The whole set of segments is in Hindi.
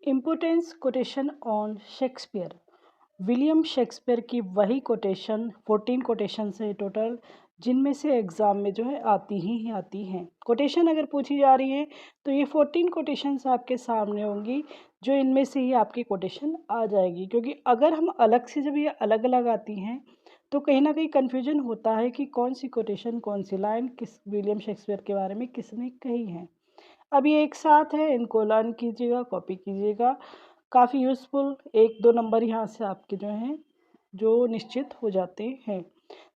Importance quotation on Shakespeare. William Shakespeare की वही कोटेशन 14 कोटेशन है टोटल, जिनमें से एग्ज़ाम में जो है आती हैं। कोटेशन अगर पूछी जा रही है तो ये 14 कोटेशंस आपके सामने होंगी, जो इनमें से ही आपकी कोटेशन आ जाएगी। क्योंकि अगर हम अलग से जब ये अलग अलग आती हैं तो कहीं ना कहीं कन्फ्यूजन होता है कि कौन सी कोटेशन कौन सी लाइन किस विलियम शेक्सपियर के बारे में किसने कही है। अब ये एक साथ है, इनको लर्न कीजिएगा, कॉपी कीजिएगा, काफ़ी यूज़फुल। 1-2 नंबर यहाँ से आपके जो हैं जो निश्चित हो जाते हैं।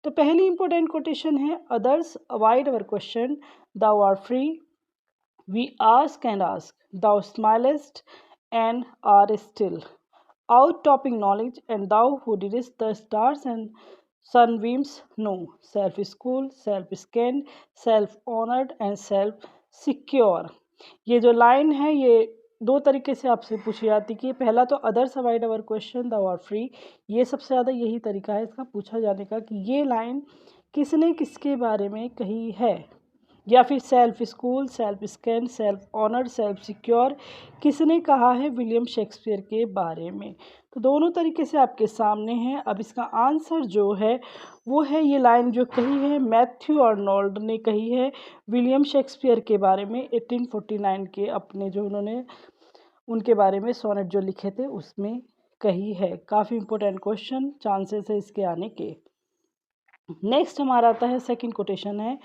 तो पहली इंपॉर्टेंट कोटेशन है, others avoid our question, thou art free, we ask and ask, thou smilest and art still, out topping knowledge and thou who didst the stars and sunbeams no, self school, self scanned, self honored and self secure। ये जो लाइन है ये दो तरीके से आपसे पूछी जाती है कि पहला तो others avoid our question the are free, ये सबसे ज़्यादा यही तरीका है इसका पूछा जाने का कि ये लाइन किसने किसके बारे में कही है। या फिर self school, self scan, self honoured, self secure किसने कहा है विलियम शेक्सपियर के बारे में। तो दोनों तरीके से आपके सामने हैं। अब इसका आंसर जो है वो है, ये लाइन जो कही है मैथ्यू आर्नोल्ड ने कही है विलियम शेक्सपियर के बारे में 1849 के अपने जो उन्होंने उनके बारे में सोनेट जो लिखे थे उसमें कही है। काफ़ी इंपॉर्टेंट क्वेश्चन, चांसेस है इसके आने के। नेक्स्ट हमारा आता है सेकंड कोटेशन है,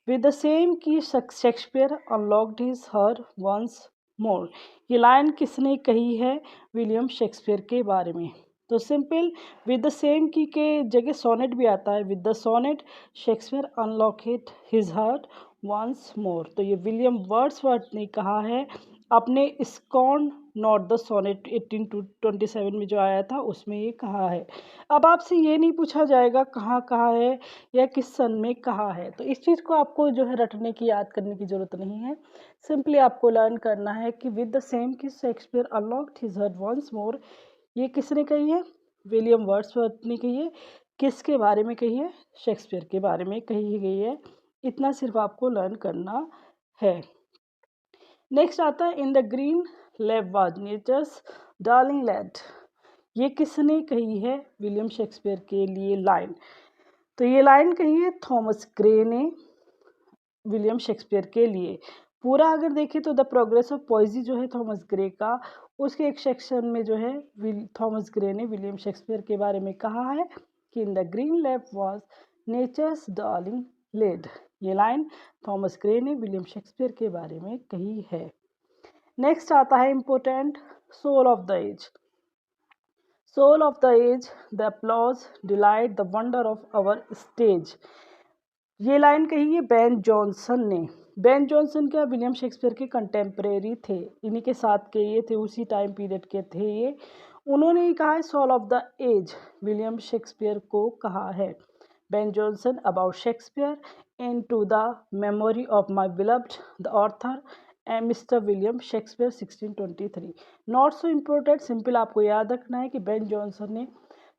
विद द सेम की Shakespeare unlocked his her once more. ये लाइन किसने कही है विलियम शेक्सपियर के बारे में। तो सिंपल, विद द सेम की के जगह सोनेट भी आता है, with the sonnet Shakespeare unlocked his heart once more. तो ये विलियम वर्ड्सवर्थ ने कहा है अपने स्कॉन नॉट द सोनेट 1827 में जो आया था उसमें ये कहा है। अब आपसे ये नहीं पूछा जाएगा कहाँ कहा है या किस सन में कहा है, तो इस चीज़ को आपको जो है रटने की याद करने की ज़रूरत नहीं है। सिंपली आपको लर्न करना है कि विद द सेम कि Shakespeare unlocked his heart once more, ये किसने कही है, विलियम वर्ड्सवर्थ ने कही है। किसके बारे में कही है, शेक्सपियर के बारे में कही गई है। इतना सिर्फ आपको लर्न करना है। नेक्स्ट आता है, in the green lap was nature's darling laid. ये किसने कही है विलियम शेक्सपियर के लिए लाइन। तो ये लाइन कही है थॉमस ग्रे ने विलियम शेक्सपियर के लिए। पूरा अगर देखें तो द प्रोग्रेस ऑफ पॉइजी जो है थॉमस ग्रे का, उसके एक सेक्शन में जो है थॉमस ग्रे ने विलियम शेक्सपियर के बारे में कहा है कि in the green lap was nature's darling laid. ये लाइन थॉमस ग्रे ने विलियम शेक्सपियर के बारे में कही है। नेक्स्ट आता है important, soul of the age. Soul of the age, the applause, delight, the wonder of our stage. ये लाइन कही है बेन जॉनसन ने। बेन जॉनसन क्या विलियम शेक्सपियर के कंटेम्प्रेरी थे, इन्हीं के साथ के ये थे, उसी टाइम पीरियड के थे ये। उन्होंने ही कहा है soul of the age William Shakespeare को कहा है। Ben Jonson about Shakespeare in to the memory of my beloved the author and mister William Shakespeare 1623। Not so important, simple आपको याद रखना है कि बेन जॉनसन ने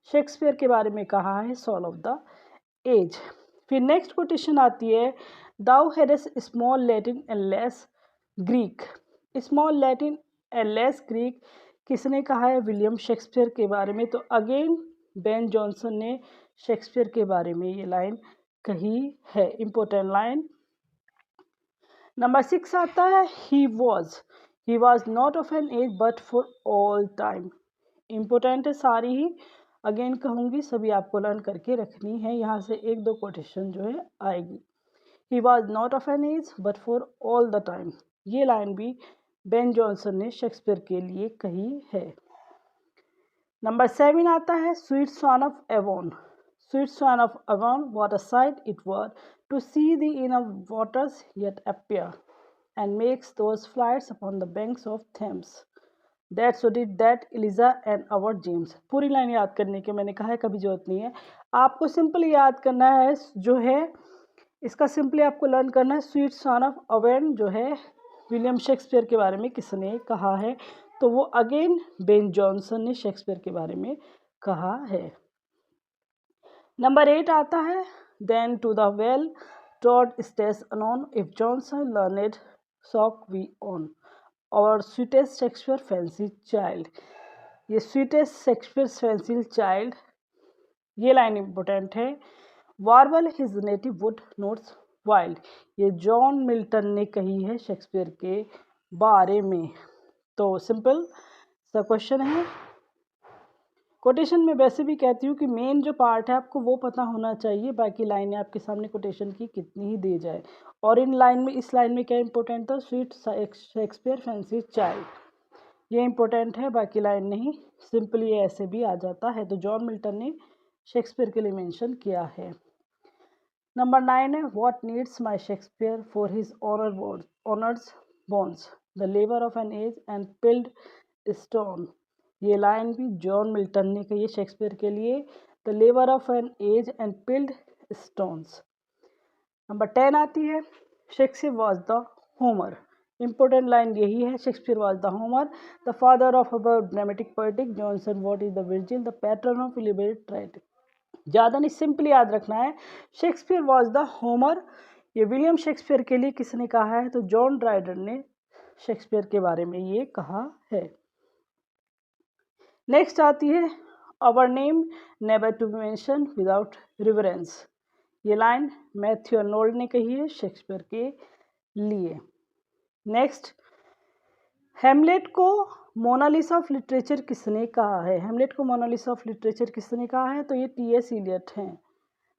शेक्सपियर के बारे में कहा है सोल ऑफ द एज। फिर नेक्स्ट कोटेशन आती है, thou hadst small Latin and less Greek. Small Latin and less Greek किसने कहा है विलियम शेक्सपियर के बारे में। तो अगेन बेन जॉनसन ने शेक्सपियर के बारे में ये लाइन कही है, इंपॉर्टेंट लाइन। नंबर 6 आता है, he was not of an age but for all time. Important है सारी ही, अगेन कहूँगी सभी आपको लर्न करके रखनी है। यहाँ से 1-2 कोटेशन जो है आएगी। He was not of an age but for all the time, ये लाइन भी बेन जॉनसन ने शेक्सपियर के लिए कही है। नंबर 7 आता है, sweet son of Avon. Sweet son of Avon, what a sight it was to see the in waters yet appear and makes those flights upon the banks of Thames. That so did that Eliza and our James। पूरी लाइन याद करने की मैंने कहा है कभी जरूरत नहीं है, आपको सिंपल याद करना है जो है इसका, सिंपली आपको लर्न करना है स्वीट सन ऑफ अवेन जो है विलियम शेक्सपियर के बारे में किसने कहा है। तो वो अगेन बेन जॉनसन ने शेक्सपियर के बारे में कहा है। नंबर 8 आता है, then to the well trod stage anon if Jonson learned sock be on. और स्वीटेस्ट शेक्सपियर फैंसी चाइल्ड। ये स्वीटेस्ट शेक्सपियर फैंसी चाइल्ड, ये लाइन इम्पोर्टेंट है। Warble his native wood notes wild, ये जॉन मिल्टन ने कही है शेक्सपियर के बारे में। तो सिंपल सा क्वेश्चन है। कोटेशन में वैसे भी कहती हूँ कि मेन जो पार्ट है आपको वो पता होना चाहिए, बाकी लाइनें आपके सामने कोटेशन की कितनी ही दे जाए। और इन लाइन में, इस लाइन में क्या इंपॉर्टेंट था, स्वीट शेक्सपियर फैंसी चाइल्ड, ये इंपॉर्टेंट है, बाकी लाइन नहीं। सिंपली ये ऐसे भी आ जाता है। तो जॉन मिल्टन ने शेक्सपियर के लिए मेंशन किया है। नंबर 9 है, what needs my Shakespeare for his honoured bones the labour of an age and piled stone. ये लाइन भी जॉन मिल्टन ने कही है शेक्सपियर के लिए, the labour of an age and piled stones. Number 10 आती है, Shakespeare was the Homer. Important line यही है, Shakespeare was the Homer, the father of our dramatic poetic Jonson what is the Virgil, the pattern of इलिबरेट writing. ज़्यादा नहीं, सिंपली याद रखना है, शेक्सपियर वॉज द होमर। ये विलियम शेक्सपियर के लिए किसने कहा है, तो जॉन ड्राइडन ने शेक्सपियर के बारे में ये कहा है। नेक्स्ट आती है, our name never to be mention without reverence. ये लाइन मैथ्यू अर्नोल्ड ने कही है शेक्सपियर के लिए। नेक्स्ट, हैमलेट को मोनालिसा ऑफ लिटरेचर किसने कहा है, हैमलेट को मोनालिसा ऑफ लिटरेचर किसने कहा है, तो ये टी.एस. इलियट हैं।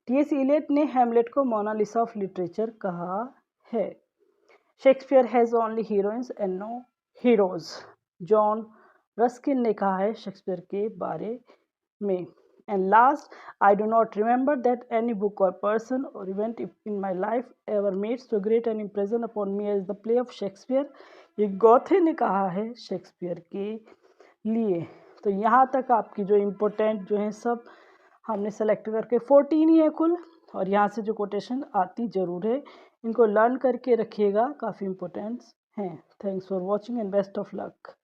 टी.एस. इलियट ने हैमलेट को मोनालिसा ऑफ लिटरेचर कहा है। Shakespeare has only heroines and no heroes, John Ruskin ने कहा है शेक्सपियर के बारे में। And last, I do not remember that any book or person or event in my life ever made so great an impression upon me as the play of Shakespeare. ये गॉथे ने कहा है शेक्सपियर के लिए। तो यहाँ तक आपकी जो इम्पोर्टेंट जो है सब हमने सेलेक्ट करके 14 ही है कुल, और यहाँ से जो कोटेशन आती ज़रूर है, इनको लर्न करके रखिएगा, काफ़ी इम्पोर्टेंट्स हैं। Thanks for watching and best of luck.